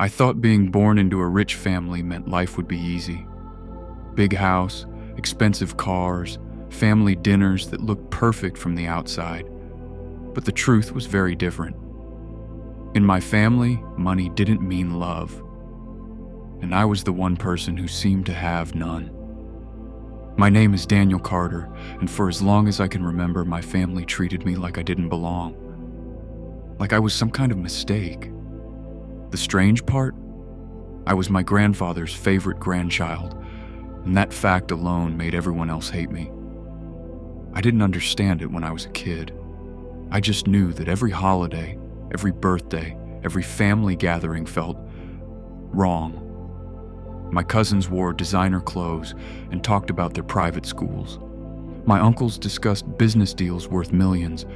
I thought being born into a rich family meant life would be easy. Big house, expensive cars, family dinners that looked perfect from the outside. But the truth was very different. In my family, money didn't mean love. And I was the one person who seemed to have none. My name is Daniel Carter, and for as long as I can remember, my family treated me like I didn't belong. Like I was some kind of mistake. The strange part? I was my grandfather's favorite grandchild, and that fact alone made everyone else hate me. I didn't understand it when I was a kid. I just knew that every holiday, every birthday, every family gathering felt wrong. My cousins wore designer clothes and talked about their private schools. My uncles discussed business deals worth millions.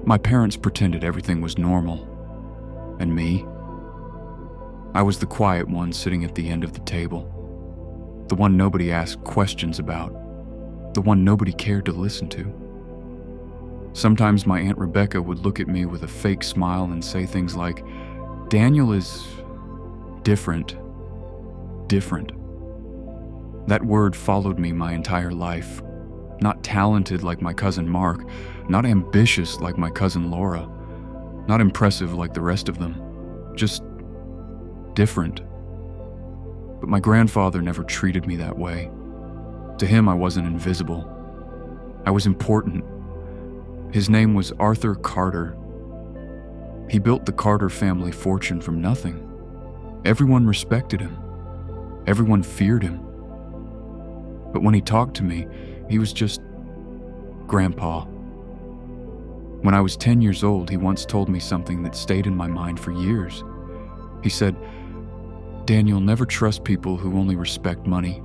My parents pretended everything was normal. And me? I was the quiet one sitting at the end of the table. The one nobody asked questions about. The one nobody cared to listen to. Sometimes my Aunt Rebecca would look at me with a fake smile and say things like, "Daniel is different. Different." That word followed me my entire life. Not talented like my cousin Mark, not ambitious like my cousin Laura, not impressive like the rest of them, just different. But my grandfather never treated me that way. To him, I wasn't invisible. I was important. His name was Arthur Carter. He built the Carter family fortune from nothing. Everyone respected him. Everyone feared him. But when he talked to me, he was just Grandpa. When I was 10 years old, he once told me something that stayed in my mind for years. He said, "Daniel, never trust people who only respect money.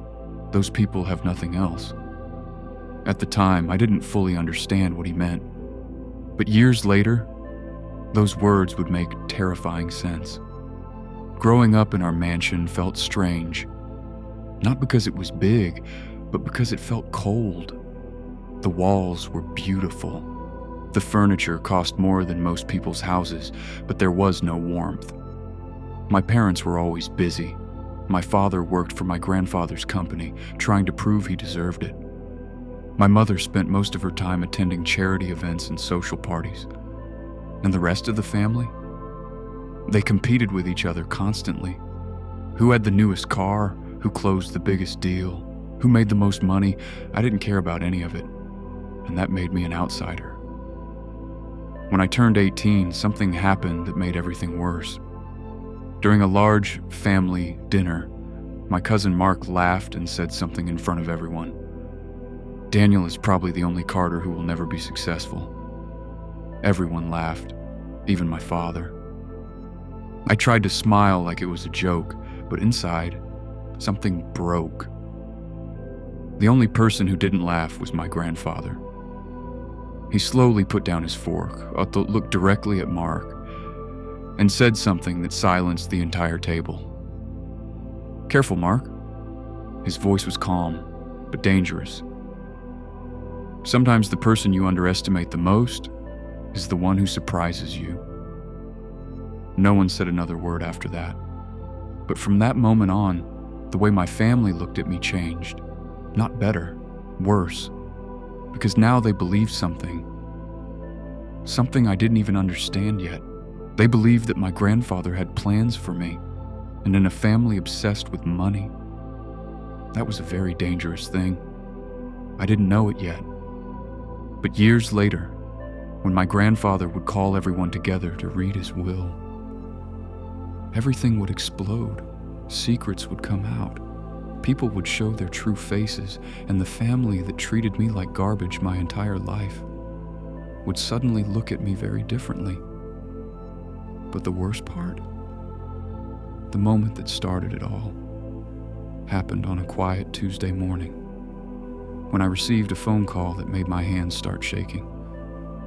Those people have nothing else." At the time, I didn't fully understand what he meant. But years later, those words would make terrifying sense. Growing up in our mansion felt strange. Not because it was big, but because it felt cold. The walls were beautiful. The furniture cost more than most people's houses, but there was no warmth. My parents were always busy. My father worked for my grandfather's company, trying to prove he deserved it. My mother spent most of her time attending charity events and social parties. And the rest of the family? They competed with each other constantly. Who had the newest car? Who closed the biggest deal? Who made the most money? I didn't care about any of it. And that made me an outsider. When I turned 18, something happened that made everything worse. During a large family dinner, my cousin Mark laughed and said something in front of everyone. "Daniel is probably the only Carter who will never be successful." Everyone laughed, even my father. I tried to smile like it was a joke, but inside, something broke. The only person who didn't laugh was my grandfather. He slowly put down his fork, looked directly at Mark, and said something that silenced the entire table. "Careful, Mark." His voice was calm, but dangerous. Sometimes the person you underestimate the most is the one who surprises you. No one said another word after that. But from that moment on, the way my family looked at me changed. Not better, worse. Because now they believed something. Something I didn't even understand yet. They believed that my grandfather had plans for me, and in a family obsessed with money. That was a very dangerous thing. I didn't know it yet. But years later, when my grandfather would call everyone together to read his will, everything would explode. Secrets would come out. People would show their true faces, and the family that treated me like garbage my entire life would suddenly look at me very differently. But the worst part? The moment that started it all happened on a quiet Tuesday morning, when I received a phone call that made my hands start shaking.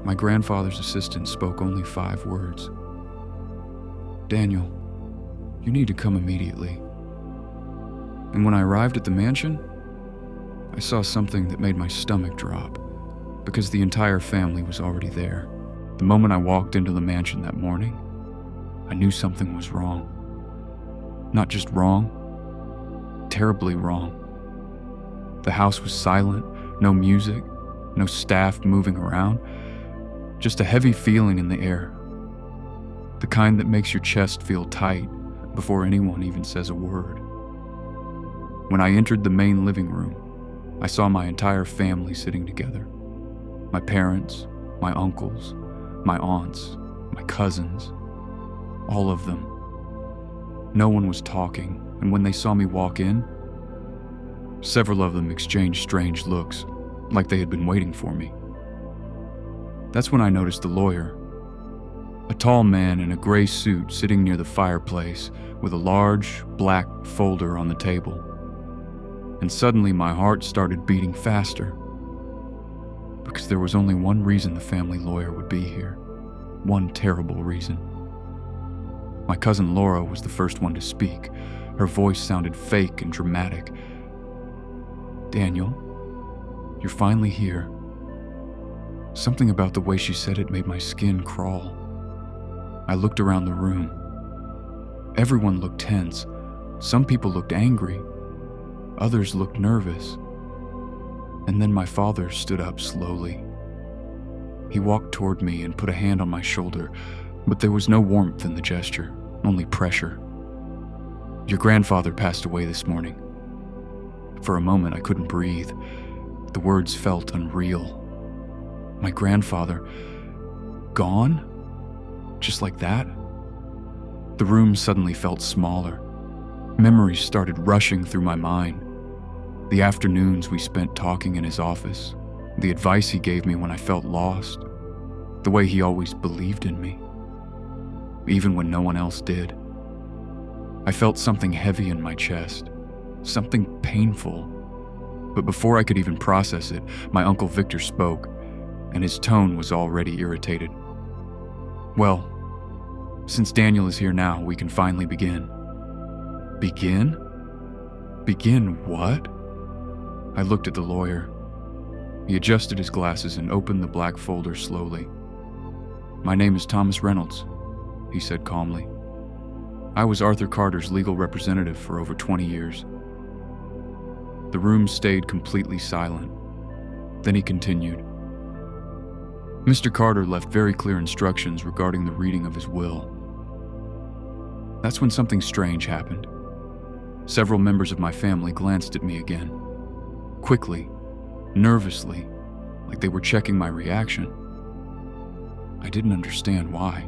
My grandfather's assistant spoke only 5 words. "Daniel, you need to come immediately." And when I arrived at the mansion, I saw something that made my stomach drop, because the entire family was already there. The moment I walked into the mansion that morning, I knew something was wrong. Not just wrong, terribly wrong. The house was silent, no music, no staff moving around, just a heavy feeling in the air. The kind that makes your chest feel tight before anyone even says a word. When I entered the main living room, I saw my entire family sitting together. My parents, my uncles, my aunts, my cousins, all of them. No one was talking, and when they saw me walk in, several of them exchanged strange looks, like they had been waiting for me. That's when I noticed the lawyer, a tall man in a gray suit sitting near the fireplace with a large, black folder on the table. And suddenly my heart started beating faster, because there was only one reason the family lawyer would be here. One terrible reason. My cousin Laura was the first one to speak. Her voice sounded fake and dramatic. "Daniel, you're finally here." Something about the way she said it made my skin crawl. I looked around the room. Everyone looked tense. Some people looked angry. Others looked nervous. And then my father stood up slowly. He walked toward me and put a hand on my shoulder, but there was no warmth in the gesture, only pressure. "Your grandfather passed away this morning." For a moment, I couldn't breathe. The words felt unreal. My grandfather, gone? Just like that? The room suddenly felt smaller. Memories started rushing through my mind. The afternoons we spent talking in his office, the advice he gave me when I felt lost, the way he always believed in me, even when no one else did. I felt something heavy in my chest, something painful. But before I could even process it, my Uncle Victor spoke, and his tone was already irritated. "Well, since Daniel is here now, we can finally begin." "Begin? Begin what?" I looked at the lawyer. He adjusted his glasses and opened the black folder slowly. "My name is Thomas Reynolds," he said calmly. "I was Arthur Carter's legal representative for over 20 years. The room stayed completely silent. Then he continued. "Mr. Carter left very clear instructions regarding the reading of his will. That's when something strange happened. Several members of my family glanced at me again. Quickly, nervously, like they were checking my reaction. I didn't understand why.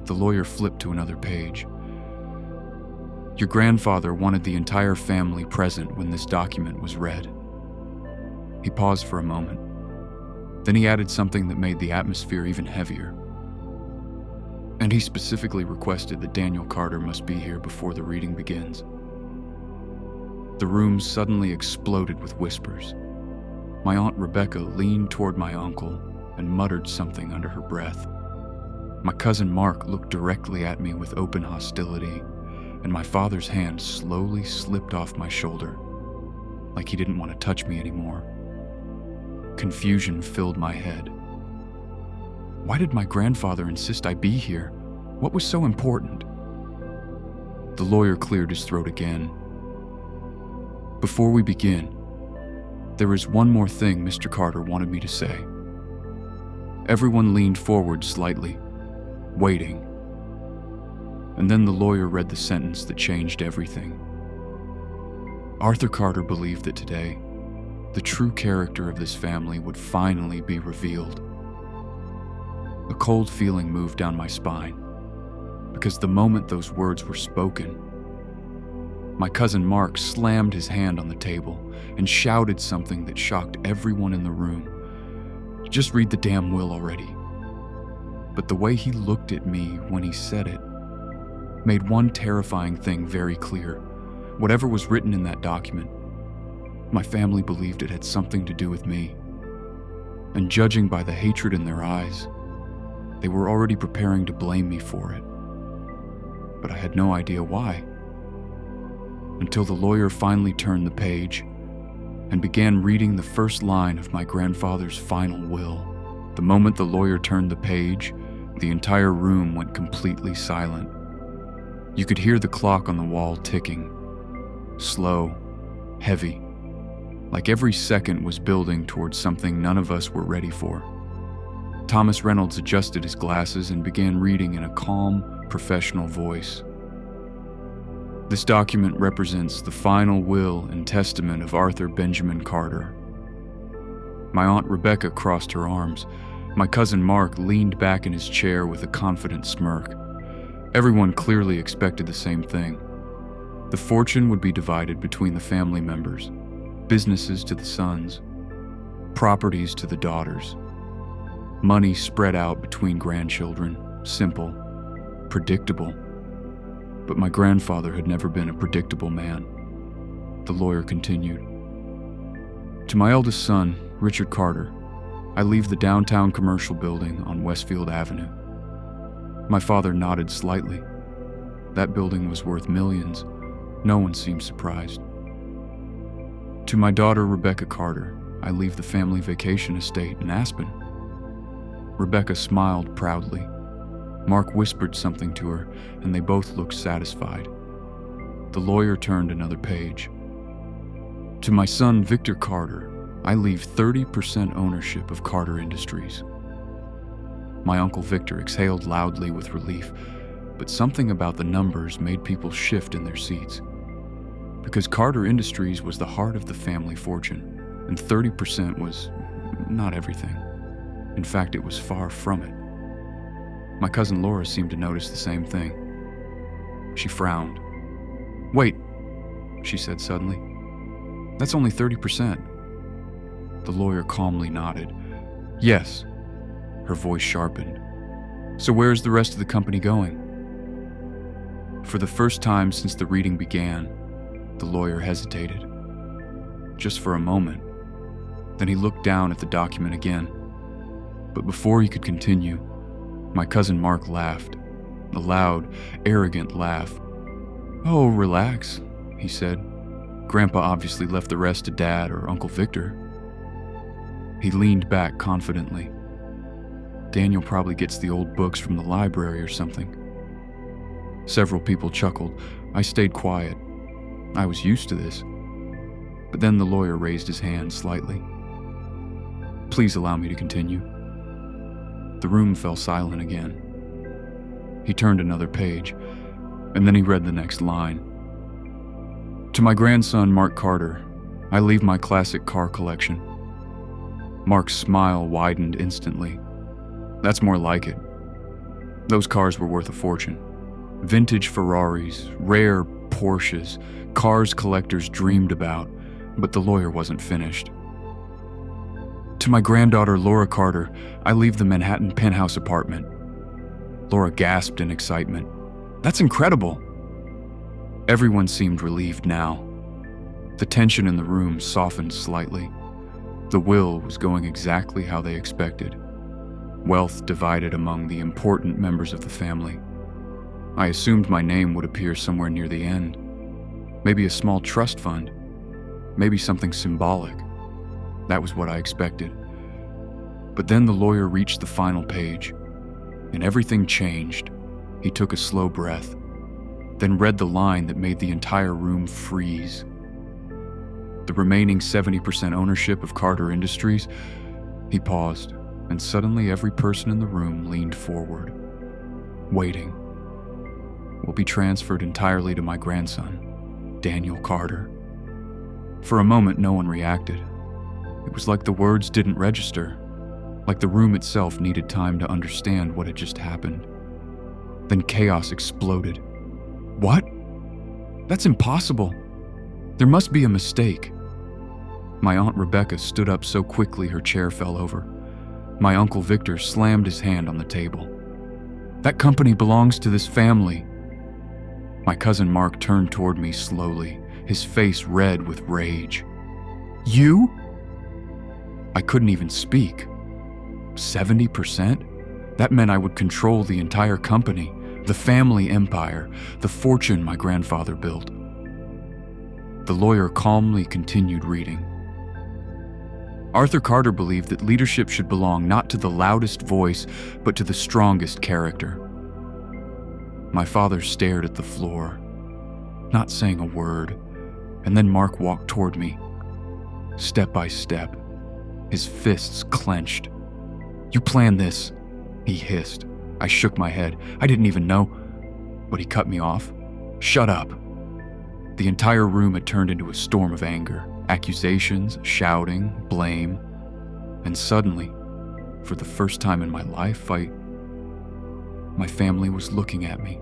The lawyer flipped to another page. Your grandfather wanted the entire family present when this document was read." He paused for a moment. Then he added something that made the atmosphere even heavier. "And he specifically requested that Daniel Carter must be here before the reading begins." The room suddenly exploded with whispers. My Aunt Rebecca leaned toward my uncle and muttered something under her breath. My cousin Mark looked directly at me with open hostility, and my father's hand slowly slipped off my shoulder, like he didn't want to touch me anymore. Confusion filled my head. Why did my grandfather insist I be here? What was so important? The lawyer cleared his throat again. "Before we begin, there is one more thing Mr. Carter wanted me to say." Everyone leaned forward slightly, waiting. And then the lawyer read the sentence that changed everything. Arthur Carter believed that today, the true character of this family would finally be revealed. A cold feeling moved down my spine, because the moment those words were spoken, my cousin Mark slammed his hand on the table and shouted something that shocked everyone in the room. "Just read the damn will already." But the way he looked at me when he said it made one terrifying thing very clear. Whatever was written in that document, my family believed it had something to do with me. And judging by the hatred in their eyes, they were already preparing to blame me for it. But I had no idea why. Until the lawyer finally turned the page and began reading the first line of my grandfather's final will. The moment the lawyer turned the page, the entire room went completely silent. You could hear the clock on the wall ticking. Slow, heavy, like every second was building towards something none of us were ready for. Thomas Reynolds adjusted his glasses and began reading in a calm, professional voice. This document represents the final will and testament of Arthur Benjamin Carter. My Aunt Rebecca crossed her arms. My cousin Mark leaned back in his chair with a confident smirk. Everyone clearly expected the same thing. The fortune would be divided between the family members, businesses to the sons, properties to the daughters, money spread out between grandchildren, simple, predictable. But my grandfather had never been a predictable man. The lawyer continued. To my eldest son, Richard Carter, I leave the downtown commercial building on Westfield Avenue. My father nodded slightly. That building was worth millions. No one seemed surprised. To my daughter, Rebecca Carter, I leave the family vacation estate in Aspen. Rebecca smiled proudly. Mark whispered something to her, and they both looked satisfied. The lawyer turned another page. To my son, Victor Carter, I leave 30% ownership of Carter Industries. My Uncle Victor exhaled loudly with relief, but something about the numbers made people shift in their seats. Because Carter Industries was the heart of the family fortune, and 30% was not everything. In fact, it was far from it. My cousin Laura seemed to notice the same thing. She frowned. "Wait," she said suddenly. "That's only 30%. The lawyer calmly nodded. "Yes." Her voice sharpened. "So where's the rest of the company going?" For the first time since the reading began, the lawyer hesitated. Just for a moment. Then he looked down at the document again. But before he could continue, my cousin Mark laughed, a loud, arrogant laugh. "Oh, relax," he said. "Grandpa obviously left the rest to Dad or Uncle Victor." He leaned back confidently. "Daniel probably gets the old books from the library or something." Several people chuckled. I stayed quiet. I was used to this. But then the lawyer raised his hand slightly. "Please allow me to continue." The room fell silent again. He turned another page, and then he read the next line. To my grandson, Mark Carter, I leave my classic car collection. Mark's smile widened instantly. That's more like it. Those cars were worth a fortune. Vintage Ferraris, rare Porsches, cars collectors dreamed about, but the lawyer wasn't finished. To my granddaughter, Laura Carter, I leave the Manhattan penthouse apartment. Laura gasped in excitement. That's incredible! Everyone seemed relieved now. The tension in the room softened slightly. The will was going exactly how they expected. Wealth divided among the important members of the family. I assumed my name would appear somewhere near the end. Maybe a small trust fund. Maybe something symbolic. That was what I expected. But then the lawyer reached the final page, and everything changed. He took a slow breath, then read the line that made the entire room freeze. The remaining 70% ownership of Carter Industries. He paused, and suddenly every person in the room leaned forward, waiting. Will be transferred entirely to my grandson, Daniel Carter. For a moment, no one reacted. It was like the words didn't register, like the room itself needed time to understand what had just happened. Then chaos exploded. What? That's impossible. There must be a mistake. My Aunt Rebecca stood up so quickly her chair fell over. My Uncle Victor slammed his hand on the table. That company belongs to this family. My cousin Mark turned toward me slowly, his face red with rage. You? I couldn't even speak. 70%? That meant I would control the entire company, the family empire, the fortune my grandfather built. The lawyer calmly continued reading. Arthur Carter believed that leadership should belong not to the loudest voice, but to the strongest character. My father stared at the floor, not saying a word, and then Mark walked toward me, step by step, his fists clenched. "You planned this," he hissed. I shook my head. I didn't even know. But he cut me off. "Shut up." The entire room had turned into a storm of anger, accusations, shouting, blame, and suddenly, for the first time in my life, my family was looking at me.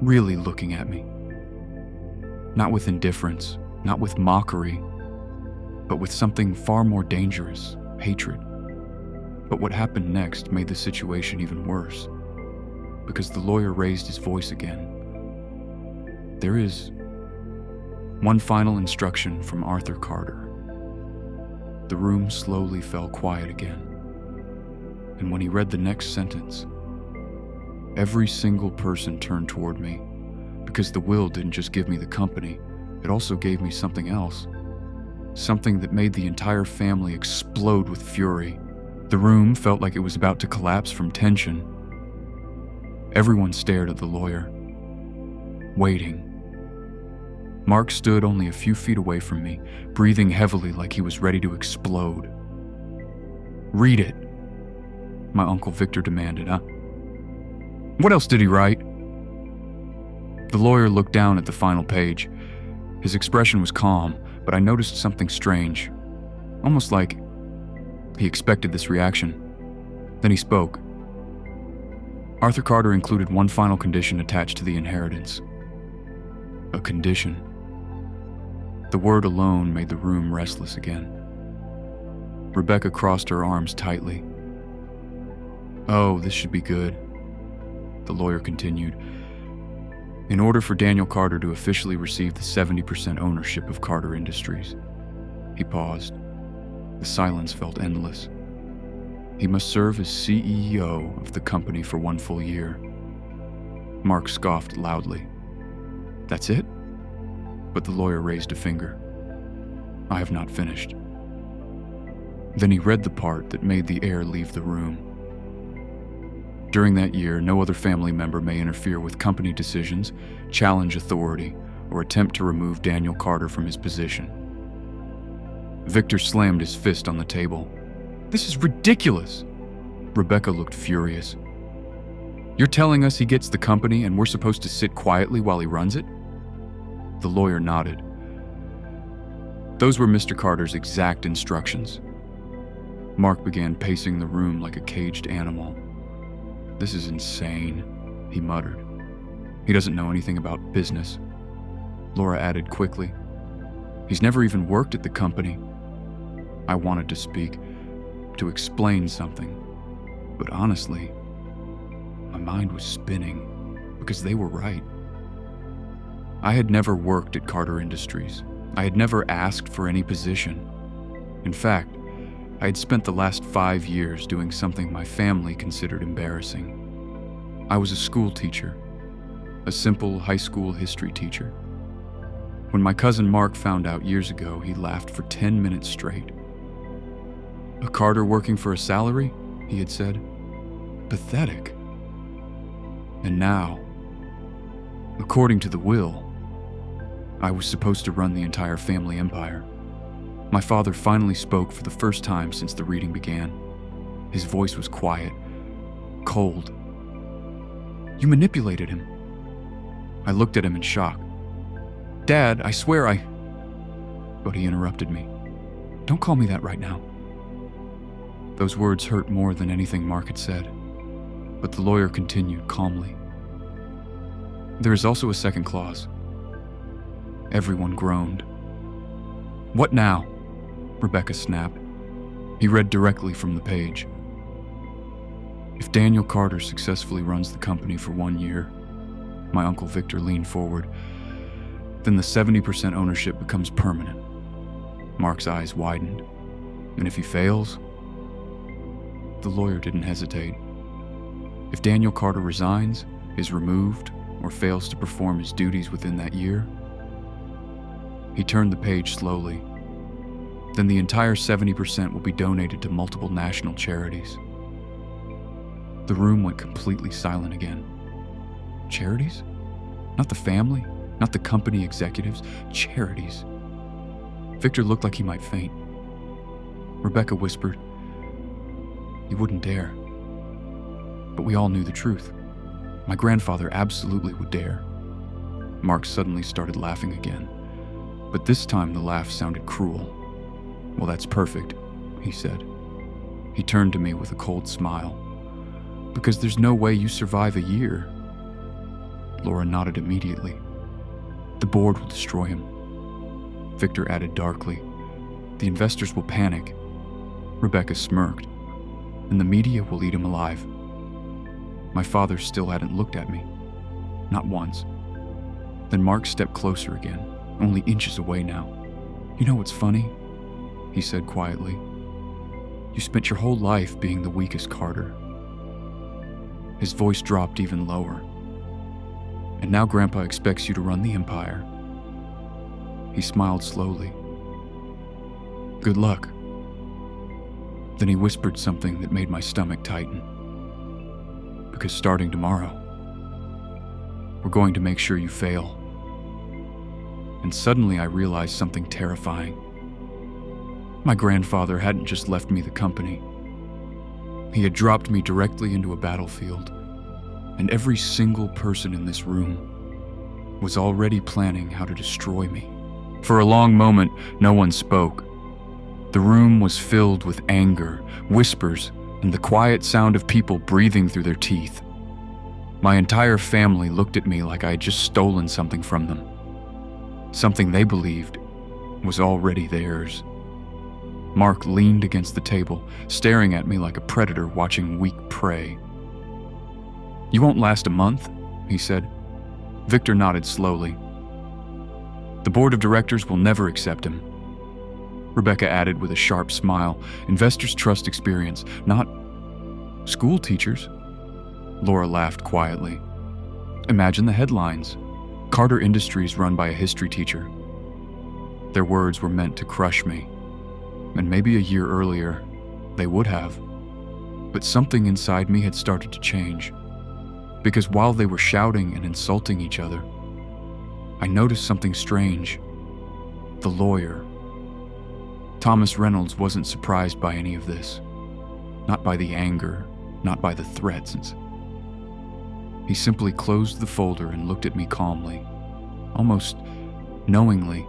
Really looking at me. Not with indifference, not with mockery, but with something far more dangerous, hatred. But what happened next made the situation even worse, because the lawyer raised his voice again. "There is one final instruction from Arthur Carter." The room slowly fell quiet again, and when he read the next sentence, every single person turned toward me, because the will didn't just give me the company, it also gave me something else. Something that made the entire family explode with fury. The room felt like it was about to collapse from tension. Everyone stared at the lawyer, waiting. Mark stood only a few feet away from me, breathing heavily like he was ready to explode. "Read it," my Uncle Victor demanded. "What else did he write?" The lawyer looked down at the final page. His expression was calm, but I noticed something strange, almost like he expected this reaction. Then he spoke. Arthur Carter included one final condition attached to the inheritance. A condition. The word alone made the room restless again. Rebecca crossed her arms tightly. "Oh, this should be good," the lawyer continued. "In order for Daniel Carter to officially receive the 70% ownership of Carter Industries." He paused. The silence felt endless. "He must serve as CEO of the company for 1 full year." Mark scoffed loudly. "That's it?" But the lawyer raised a finger. "I have not finished." Then he read the part that made the air leave the room. During that year, no other family member may interfere with company decisions, challenge authority, or attempt to remove Daniel Carter from his position. Victor slammed his fist on the table. "This is ridiculous!" Rebecca looked furious. "You're telling us he gets the company and we're supposed to sit quietly while he runs it?" The lawyer nodded. "Those were Mr. Carter's exact instructions." Mark began pacing the room like a caged animal. "This is insane," he muttered. "He doesn't know anything about business." Laura added quickly, "He's never even worked at the company." I wanted to speak, to explain something, but honestly, my mind was spinning, because they were right. I had never worked at Carter Industries. I had never asked for any position. In fact, I had spent the last 5 years doing something my family considered embarrassing. I was a school teacher, a simple high school history teacher. When my cousin Mark found out years ago, he laughed for 10 minutes straight. "A Carter working for a salary?" he had said. "Pathetic." And now, according to the will, I was supposed to run the entire family empire. My father finally spoke for the first time since the reading began. His voice was quiet, cold. "You manipulated him." I looked at him in shock. "Dad, I swear I..." But he interrupted me. "Don't call me that right now." Those words hurt more than anything Mark had said, but the lawyer continued calmly. "There is also a second clause." Everyone groaned. "What now?" Rebecca snapped. He read directly from the page. "If Daniel Carter successfully runs the company for 1 year," my Uncle Victor leaned forward, "then the 70% ownership becomes permanent." Mark's eyes widened. "And if he fails?" The lawyer didn't hesitate. "If Daniel Carter resigns, is removed, or fails to perform his duties within that year?" He turned the page slowly. "Then the entire 70% will be donated to multiple national charities." The room went completely silent again. Charities? Not the family, not the company executives, charities. Victor looked like he might faint. Rebecca whispered, "He wouldn't dare." But we all knew the truth. My grandfather absolutely would dare. Mark suddenly started laughing again, but this time the laugh sounded cruel. "Well, that's perfect," he said. He turned to me with a cold smile. "Because there's no way you survive a year." Laura nodded immediately. "The board will destroy him." Victor added darkly, "The investors will panic." Rebecca smirked, "And the media will eat him alive." My father still hadn't looked at me. Not once. Then Mark stepped closer again, only inches away now. "You know what's funny?" he said quietly. "You spent your whole life being the weakest Carter." His voice dropped even lower. "And now Grandpa expects you to run the empire." He smiled slowly. "Good luck." Then he whispered something that made my stomach tighten. "Because starting tomorrow, we're going to make sure you fail." And suddenly I realized something terrifying. My grandfather hadn't just left me the company. He had dropped me directly into a battlefield, and every single person in this room was already planning how to destroy me. For a long moment, no one spoke. The room was filled with anger, whispers, and the quiet sound of people breathing through their teeth. My entire family looked at me like I had just stolen something from them. Something they believed was already theirs. Mark leaned against the table, staring at me like a predator watching weak prey. "You won't last a month," he said. Victor nodded slowly. "The board of directors will never accept him." Rebecca added with a sharp smile, "Investors trust experience, not school teachers." Laura laughed quietly. "Imagine the headlines. Carter Industries run by a history teacher." Their words were meant to crush me. And maybe a year earlier, they would have. But something inside me had started to change. Because while they were shouting and insulting each other, I noticed something strange. The lawyer. Thomas Reynolds wasn't surprised by any of this. Not by the anger, not by the threats. He simply closed the folder and looked at me calmly, almost knowingly.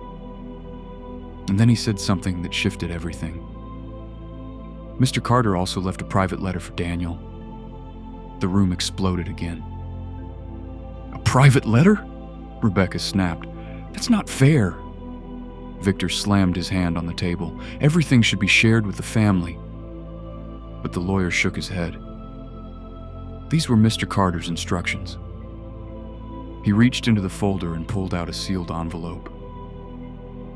And then he said something that shifted everything. "Mr. Carter also left a private letter for Daniel." The room exploded again. "A private letter?" Rebecca snapped. "That's not fair." Victor slammed his hand on the table. "Everything should be shared with the family." But the lawyer shook his head. These were Mr. Carter's instructions. He reached into the folder and pulled out a sealed envelope.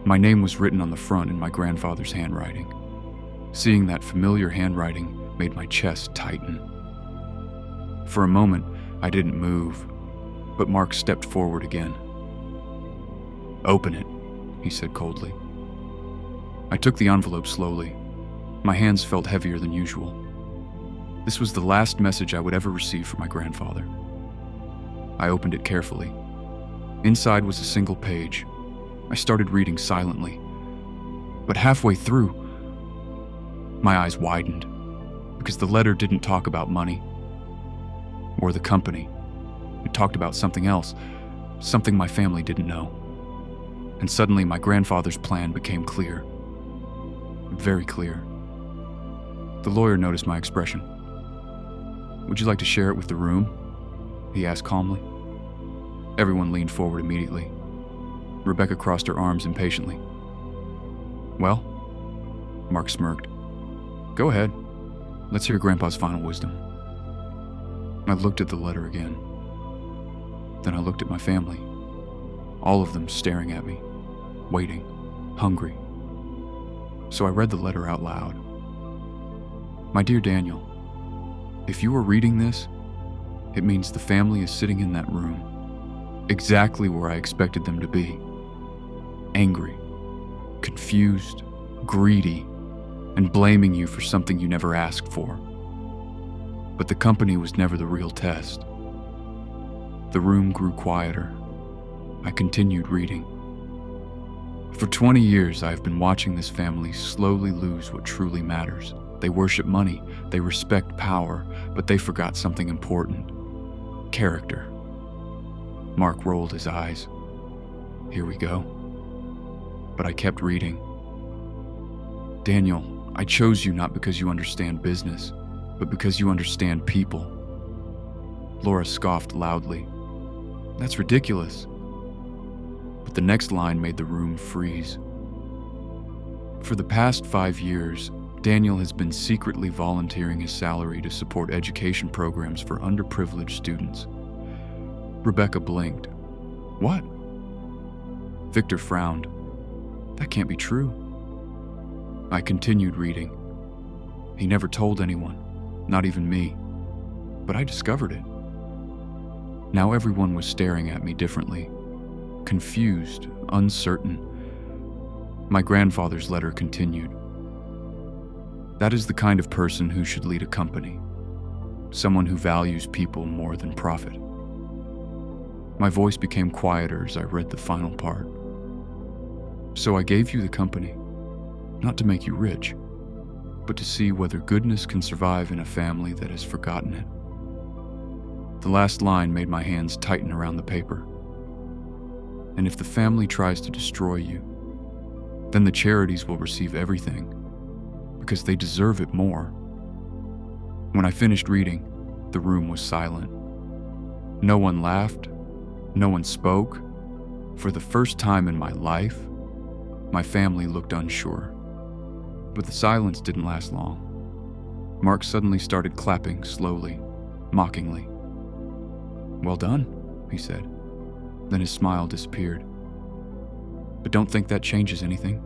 My name was written on the front in my grandfather's handwriting. Seeing that familiar handwriting made my chest tighten. For a moment, I didn't move, but Mark stepped forward again. "Open it," he said coldly. I took the envelope slowly. My hands felt heavier than usual. This was the last message I would ever receive from my grandfather. I opened it carefully. Inside was a single page. I started reading silently, but halfway through, my eyes widened, because the letter didn't talk about money or the company. It talked about something else, something my family didn't know. And suddenly my grandfather's plan became clear. Very clear. The lawyer noticed my expression. "Would you like to share it with the room?" he asked calmly. Everyone leaned forward immediately. Rebecca crossed her arms impatiently. "Well?" Mark smirked. "Go ahead. Let's hear Grandpa's final wisdom." I looked at the letter again. Then I looked at my family. All of them staring at me, waiting, hungry. So I read the letter out loud. "My dear Daniel, if you are reading this, it means the family is sitting in that room, exactly where I expected them to be. Angry, confused, greedy, and blaming you for something you never asked for. But the company was never the real test. The room grew quieter. I continued reading. For 20 years, I have been watching this family slowly lose what truly matters. They worship money, they respect power, but they forgot something important: character. Mark rolled his eyes. Here we go. But I kept reading. Daniel, I chose you not because you understand business, but because you understand people. Laura scoffed loudly. That's ridiculous. But the next line made the room freeze. For the past 5 years, Daniel has been secretly volunteering his salary to support education programs for underprivileged students. Rebecca blinked. What? Victor frowned. That can't be true. I continued reading. He never told anyone, not even me. But I discovered it. Now everyone was staring at me differently. Confused, uncertain. My grandfather's letter continued. That is the kind of person who should lead a company. Someone who values people more than profit. My voice became quieter as I read the final part. So I gave you the company, not to make you rich, but to see whether goodness can survive in a family that has forgotten it. The last line made my hands tighten around the paper. And if the family tries to destroy you, then the charities will receive everything, because they deserve it more. When I finished reading, the room was silent. No one laughed, no one spoke. For the first time in my life, my family looked unsure. But the silence didn't last long. Mark suddenly started clapping slowly, mockingly. Well done, he said. Then his smile disappeared. But don't think that changes anything.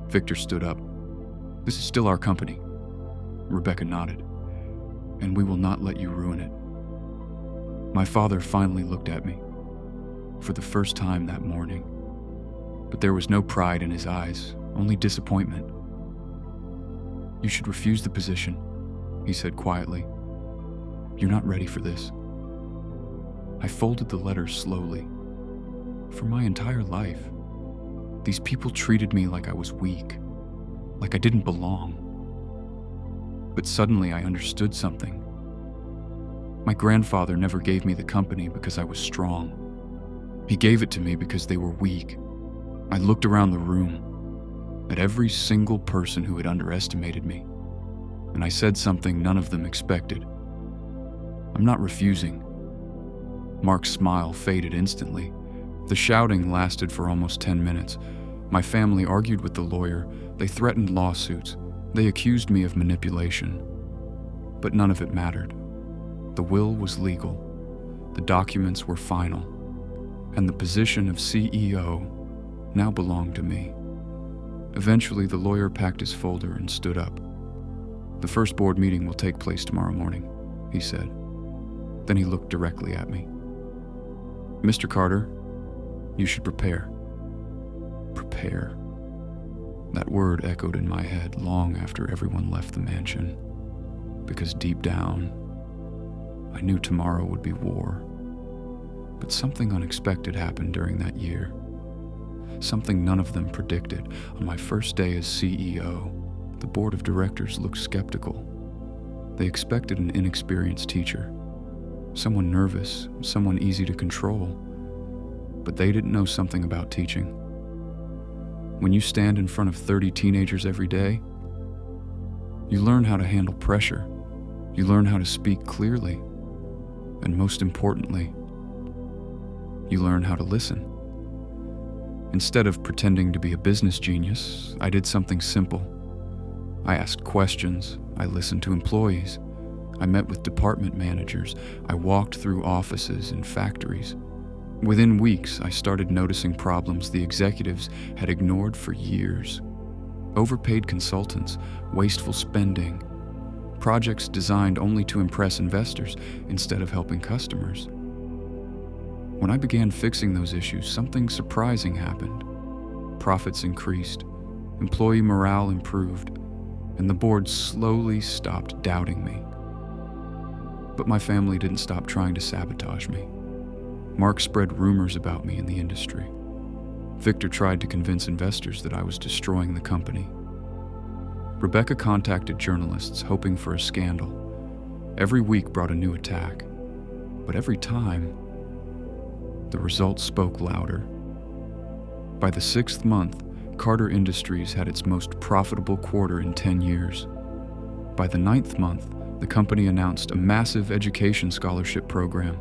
Victor stood up. This is still our company. Rebecca nodded. And we will not let you ruin it. My father finally looked at me, for the first time that morning. But there was no pride in his eyes, only disappointment. You should refuse the position, he said quietly. You're not ready for this. I folded the letter slowly. For my entire life, these people treated me like I was weak, like I didn't belong. But suddenly I understood something. My grandfather never gave me the company because I was strong. He gave it to me because they were weak. I looked around the room, at every single person who had underestimated me, and I said something none of them expected. I'm not refusing. Mark's smile faded instantly. The shouting lasted for almost 10 minutes. My family argued with the lawyer. They threatened lawsuits. They accused me of manipulation. But none of it mattered. The will was legal. The documents were final. And the position of CEO now belonged to me. Eventually, the lawyer packed his folder and stood up. The first board meeting will take place tomorrow morning, he said. Then he looked directly at me. Mr. Carter, you should prepare. Prepare. That word echoed in my head long after everyone left the mansion, because deep down, I knew tomorrow would be war. But something unexpected happened during that year. Something none of them predicted. On my first day as CEO, the board of directors looked skeptical. They expected an inexperienced teacher, someone nervous, someone easy to control. But they didn't know something about teaching. When you stand in front of 30 teenagers every day, you learn how to handle pressure. You learn how to speak clearly. And most importantly, you learn how to listen. Instead of pretending to be a business genius, I did something simple. I asked questions. I listened to employees. I met with department managers. I walked through offices and factories. Within weeks, I started noticing problems the executives had ignored for years. Overpaid consultants, wasteful spending, projects designed only to impress investors instead of helping customers. When I began fixing those issues, something surprising happened. Profits increased, employee morale improved, and the board slowly stopped doubting me. But my family didn't stop trying to sabotage me. Mark spread rumors about me in the industry. Victor tried to convince investors that I was destroying the company. Rebecca contacted journalists hoping for a scandal. Every week brought a new attack, but every time, the results spoke louder. By the 6th month, Carter Industries had its most profitable quarter in 10 years. By the 9th month, the company announced a massive education scholarship program,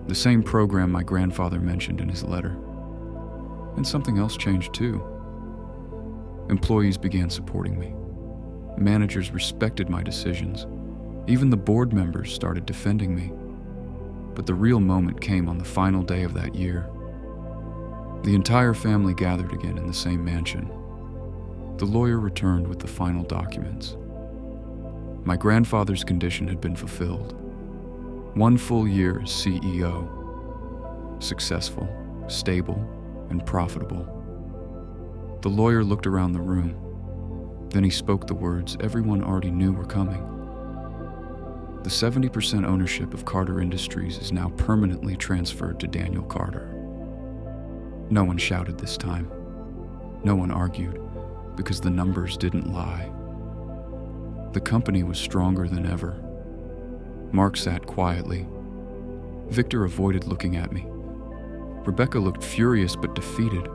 the same program my grandfather mentioned in his letter. And something else changed too. Employees began supporting me. Managers respected my decisions. Even the board members started defending me. But the real moment came on the final day of that year. The entire family gathered again in the same mansion. The lawyer returned with the final documents. My grandfather's condition had been fulfilled. 1 full year as CEO. Successful, stable, and profitable. The lawyer looked around the room. Then he spoke the words everyone already knew were coming. The 70% ownership of Carter Industries is now permanently transferred to Daniel Carter. No one shouted this time. No one argued, because the numbers didn't lie. The company was stronger than ever. Mark sat quietly. Victor avoided looking at me. Rebecca looked furious but defeated.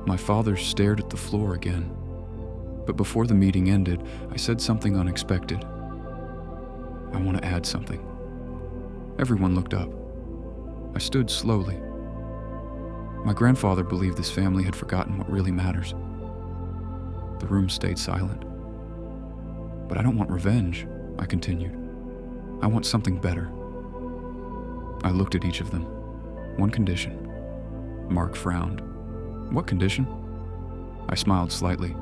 My father stared at the floor again. But before the meeting ended, I said something unexpected. I want to add something. Everyone looked up. I stood slowly. My grandfather believed this family had forgotten what really matters. The room stayed silent. But I don't want revenge, I continued. I want something better. I looked at each of them. One condition. Mark frowned. What condition? I smiled slightly.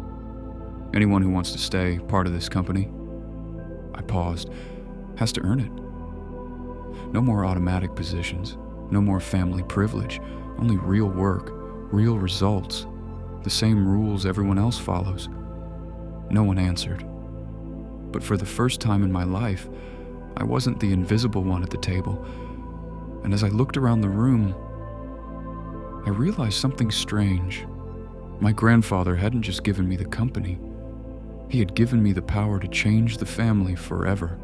Anyone who wants to stay part of this company, I paused, has to earn it. No more automatic positions, no more family privilege, only real work, real results, the same rules everyone else follows. No one answered. But for the first time in my life, I wasn't the invisible one at the table. And as I looked around the room, I realized something strange. My grandfather hadn't just given me the company. He had given me the power to change the family forever.